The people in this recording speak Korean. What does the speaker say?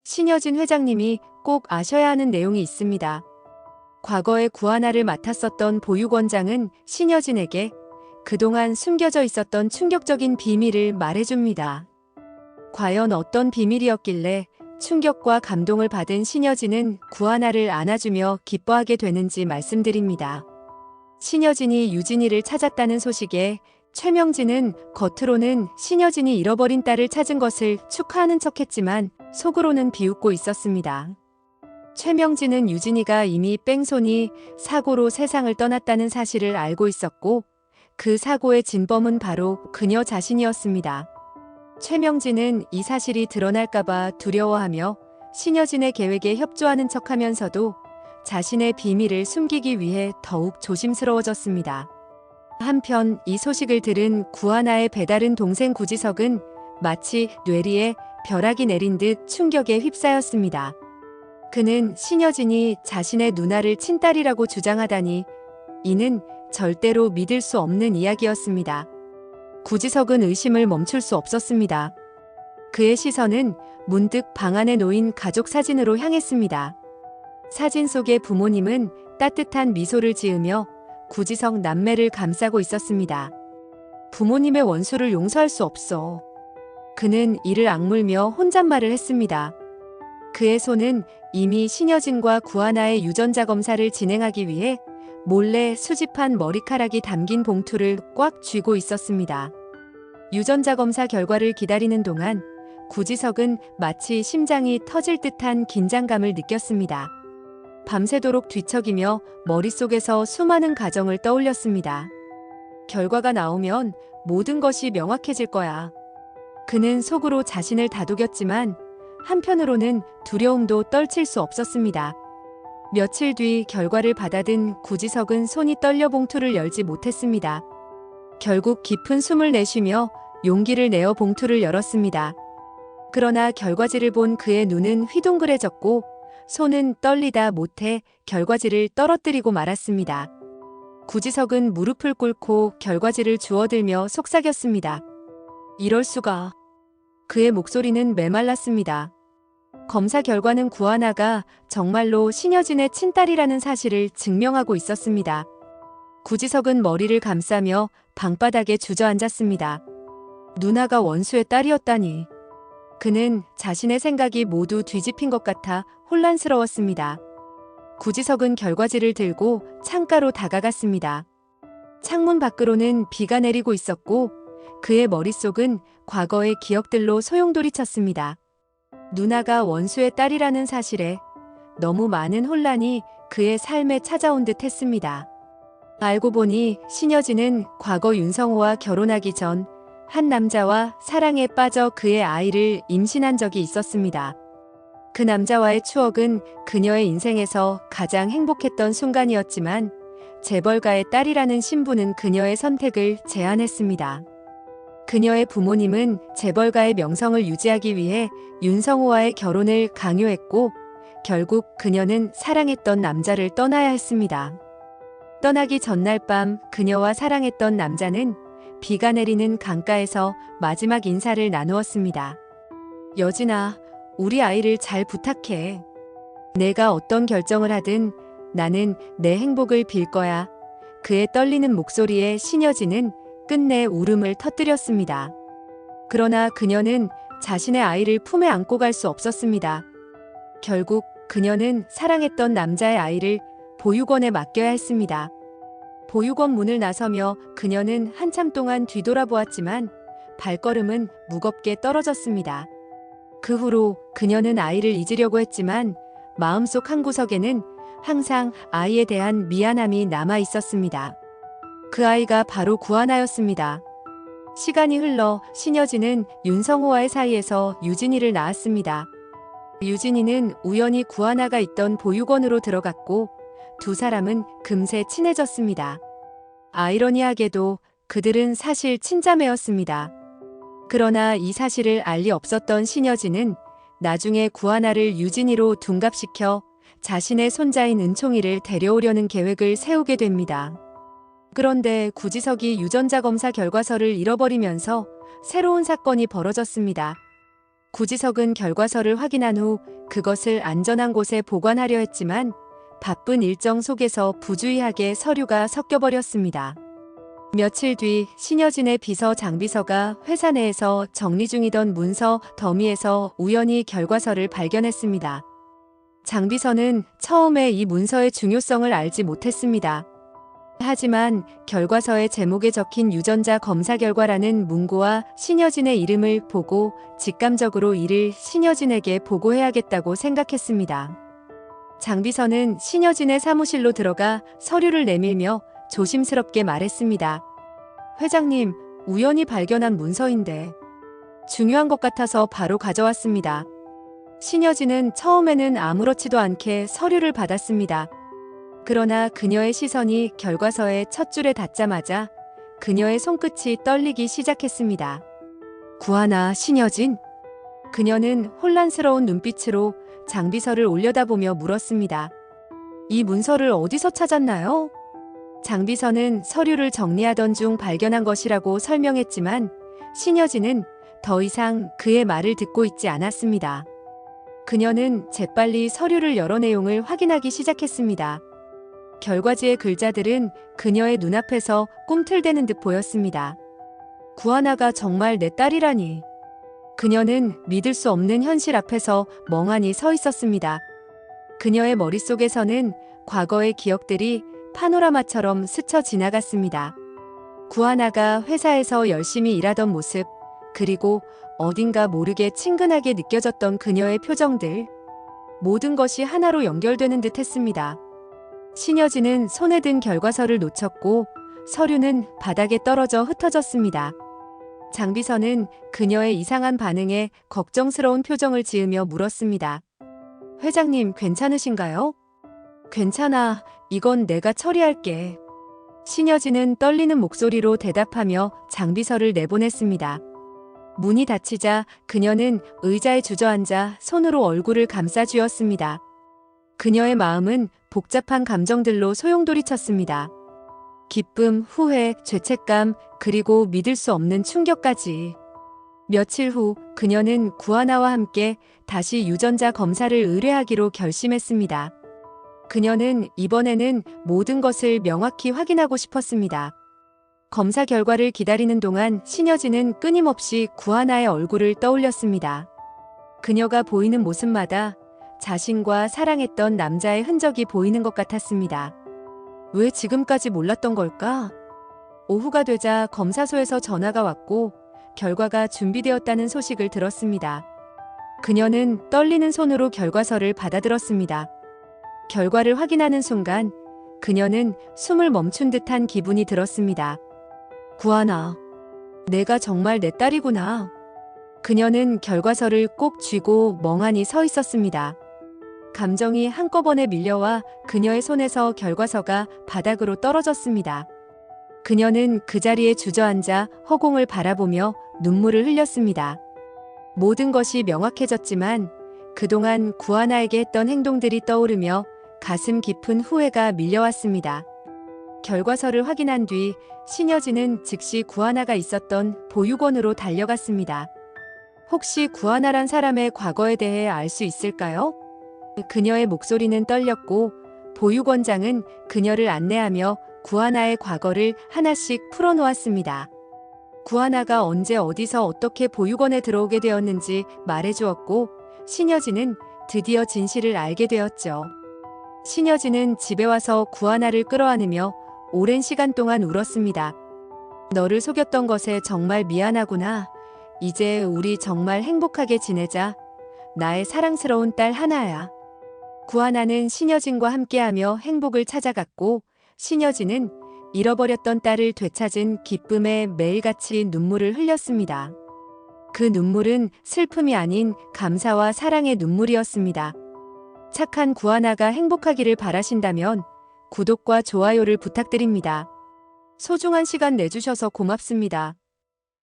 신여진 회장님이 꼭 아셔야 하는 내용이 있습니다. 과거에 구하나를 맡았었던 보육원장은 신여진에게 그동안 숨겨져 있었던 충격적인 비밀을 말해줍니다. 과연 어떤 비밀이었길래 충격과 감동을 받은 신여진은 구하나를 안아주며 기뻐하게 되는지 말씀드립니다. 신여진이 유진이를 찾았다는 소식에 최명진은 겉으로는 신여진이 잃어버린 딸을 찾은 것을 축하하는 척했지만 속으로는 비웃고 있었습니다. 최명진은 유진이가 이미 뺑소니 사고로 세상을 떠났다는 사실을 알고 있었고 그 사고의 진범은 바로 그녀 자신이었습니다. 최명진은 이 사실이 드러날까봐 두려워하며 신여진의 계획에 협조하는 척하면서도 자신의 비밀을 숨기기 위해 더욱 조심스러워졌습니다. 한편 이 소식을 들은 구하나의 배다른 동생 구지석은 마치 뇌리에 벼락이 내린 듯 충격에 휩싸였습니다. 그는 신여진이 자신의 누나를 친딸이라고 주장하다니 이는 절대로 믿을 수 없는 이야기였습니다. 구지석은 의심을 멈출 수 없었습니다. 그의 시선은 문득 방 안에 놓인 가족 사진으로 향했습니다. 사진 속의 부모님은 따뜻한 미소를 지으며 구지석 남매를 감싸고 있었습니다. 부모님의 원수를 용서할 수 없어. 그는 이를 악물며 혼잣말을 했습니다. 그의 손은 이미 신여진과 구하나의 유전자 검사를 진행하기 위해 몰래 수집한 머리카락이 담긴 봉투를 꽉 쥐고 있었습니다. 유전자 검사 결과를 기다리는 동안 구지석은 마치 심장이 터질 듯한 긴장감을 느꼈습니다. 밤새도록 뒤척이며 머릿속에서 수많은 가정을 떠올렸습니다. 결과가 나오면 모든 것이 명확해질 거야. 그는 속으로 자신을 다독였지만 한편으로는 두려움도 떨칠 수 없었습니다. 며칠 뒤 결과를 받아든 구지석은 손이 떨려 봉투를 열지 못했습니다. 결국 깊은 숨을 내쉬며 용기를 내어 봉투를 열었습니다. 그러나 결과지를 본 그의 눈은 휘둥그레졌고 손은 떨리다 못해 결과지를 떨어뜨리고 말았습니다. 구지석은 무릎을 꿇고 결과지를 주워들며 속삭였습니다. 이럴 수가. 그의 목소리는 메말랐습니다. 검사 결과는 구하나가 정말로 신여진의 친딸이라는 사실을 증명하고 있었습니다. 구지석은 머리를 감싸며 방바닥에 주저앉았습니다. 누나가 원수의 딸이었다니. 그는 자신의 생각이 모두 뒤집힌 것 같아 혼란스러웠습니다. 구지석은 결과지를 들고 창가로 다가갔습니다. 창문 밖으로는 비가 내리고 있었고 그의 머릿속은 과거의 기억들로 소용돌이쳤습니다. 누나가 원수의 딸이라는 사실에 너무 많은 혼란이 그의 삶에 찾아온 듯 했습니다. 알고 보니 신여진은 과거 윤성호와 결혼하기 전 한 남자와 사랑에 빠져 그의 아이를 임신한 적이 있었습니다. 그 남자와의 추억은 그녀의 인생에서 가장 행복했던 순간이었지만 재벌가의 딸이라는 신분은 그녀의 선택을 제한했습니다. 그녀의 부모님은 재벌가의 명성을 유지하기 위해 윤성호와의 결혼을 강요했고 결국 그녀는 사랑했던 남자를 떠나야 했습니다. 떠나기 전날 밤 그녀와 사랑했던 남자는 비가 내리는 강가에서 마지막 인사를 나누었습니다. 여진아, 우리 아이를 잘 부탁해. 내가 어떤 결정을 하든 나는 내 행복을 빌 거야. 그의 떨리는 목소리에 신여진은 끝내 울음을 터뜨렸습니다. 그러나 그녀는 자신의 아이를 품에 안고 갈 수 없었습니다. 결국 그녀는 사랑했던 남자의 아이를 보육원에 맡겨야 했습니다. 보육원 문을 나서며 그녀는 한참 동안 뒤돌아보았지만 발걸음은 무겁게 떨어졌습니다. 그 후로 그녀는 아이를 잊으려고 했지만 마음속 한구석에는 항상 아이에 대한 미안함이 남아 있었습니다. 그 아이가 바로 구하나였습니다. 시간이 흘러 신여진은 윤성호와의 사이에서 유진이를 낳았습니다. 유진이는 우연히 구하나가 있던 보육원으로 들어갔고 두 사람은 금세 친해졌습니다. 아이러니하게도 그들은 사실 친자매였습니다. 그러나 이 사실을 알 리 없었던 신여진은 나중에 구하나를 유진이로 둔갑시켜 자신의 손자인 은총이를 데려오려는 계획을 세우게 됩니다. 그런데 구지석이 유전자 검사 결과서를 잃어버리면서 새로운 사건이 벌어졌습니다. 구지석은 결과서를 확인한 후 그것을 안전한 곳에 보관하려 했지만 바쁜 일정 속에서 부주의하게 서류가 섞여버렸습니다. 며칠 뒤 신여진의 비서 장비서가 회사 내에서 정리 중이던 문서 더미에서 우연히 결과서를 발견했습니다. 장비서는 처음에 이 문서의 중요성을 알지 못했습니다. 하지만 결과서의 제목에 적힌 유전자 검사 결과라는 문구와 신여진의 이름을 보고 직감적으로 이를 신여진에게 보고해야겠다고 생각했습니다. 장비서는 신여진의 사무실로 들어가 서류를 내밀며 조심스럽게 말했습니다. 회장님, 우연히 발견한 문서인데 중요한 것 같아서 바로 가져왔습니다. 신여진은 처음에는 아무렇지도 않게 서류를 받았습니다. 그러나 그녀의 시선이 결과서의 첫 줄에 닿자마자 그녀의 손끝이 떨리기 시작했습니다. 구하나, 신여진? 그녀는 혼란스러운 눈빛으로 장비서를 올려다보며 물었습니다. 이 문서를 어디서 찾았나요? 장비서는 서류를 정리하던 중 발견한 것이라고 설명했지만 신여진은 더 이상 그의 말을 듣고 있지 않았습니다. 그녀는 재빨리 서류를 열어 내용을 확인하기 시작했습니다. 결과지의 글자들은 그녀의 눈앞에서 꿈틀대는 듯 보였습니다. 구하나가 정말 내 딸이라니. 그녀는 믿을 수 없는 현실 앞에서 멍하니 서 있었습니다. 그녀의 머릿속에서는 과거의 기억들이 파노라마처럼 스쳐 지나갔습니다. 구하나가 회사에서 열심히 일하던 모습, 그리고 어딘가 모르게 친근하게 느껴졌던 그녀의 표정들. 모든 것이 하나로 연결되는 듯 했습니다. 신여진은 손에 든 결과서를 놓쳤고 서류는 바닥에 떨어져 흩어졌습니다. 장비서는 그녀의 이상한 반응에 걱정스러운 표정을 지으며 물었습니다. 회장님, 괜찮으신가요? 괜찮아. 이건 내가 처리할게. 신여진은 떨리는 목소리로 대답하며 장비서를 내보냈습니다. 문이 닫히자 그녀는 의자에 주저앉아 손으로 얼굴을 감싸 쥐었습니다. 그녀의 마음은 복잡한 감정들로 소용돌이쳤습니다. 기쁨, 후회, 죄책감, 그리고 믿을 수 없는 충격까지. 며칠 후 그녀는 구하나와 함께 다시 유전자 검사를 의뢰하기로 결심했습니다. 그녀는 이번에는 모든 것을 명확히 확인하고 싶었습니다. 검사 결과를 기다리는 동안 신여진은 끊임없이 구하나의 얼굴을 떠올렸습니다. 그녀가 보이는 모습마다 자신과 사랑했던 남자의 흔적이 보이는 것 같았습니다. 왜 지금까지 몰랐던 걸까? 오후가 되자 검사소에서 전화가 왔고 결과가 준비되었다는 소식을 들었습니다. 그녀는 떨리는 손으로 결과서를 받아들었습니다. 결과를 확인하는 순간 그녀는 숨을 멈춘 듯한 기분이 들었습니다. 구하나, 내가 정말 내 딸이구나. 그녀는 결과서를 꼭 쥐고 멍하니 서 있었습니다. 감정이 한꺼번에 밀려와 그녀의 손에서 결과서가 바닥으로 떨어졌습니다. 그녀는 그 자리에 주저앉아 허공을 바라보며 눈물을 흘렸습니다. 모든 것이 명확해졌지만 그동안 구하나에게 했던 행동들이 떠오르며 가슴 깊은 후회가 밀려왔습니다. 결과서를 확인한 뒤 신여진은 즉시 구하나가 있었던 보육원으로 달려갔습니다. 혹시 구하나란 사람의 과거에 대해 알 수 있을까요? 그녀의 목소리는 떨렸고 보육원장은 그녀를 안내하며 구하나의 과거를 하나씩 풀어놓았습니다. 구하나가 언제 어디서 어떻게 보육원에 들어오게 되었는지 말해주었고 신여진은 드디어 진실을 알게 되었죠. 신여진은 집에 와서 구하나를 끌어안으며 오랜 시간 동안 울었습니다. 너를 속였던 것에 정말 미안하구나. 이제 우리 정말 행복하게 지내자. 나의 사랑스러운 딸 하나야. 구하나는 신여진과 함께하며 행복을 찾아갔고 신여진은 잃어버렸던 딸을 되찾은 기쁨에 매일같이 눈물을 흘렸습니다. 그 눈물은 슬픔이 아닌 감사와 사랑의 눈물이었습니다. 착한 구하나가 행복하기를 바라신다면 구독과 좋아요를 부탁드립니다. 소중한 시간 내주셔서 고맙습니다.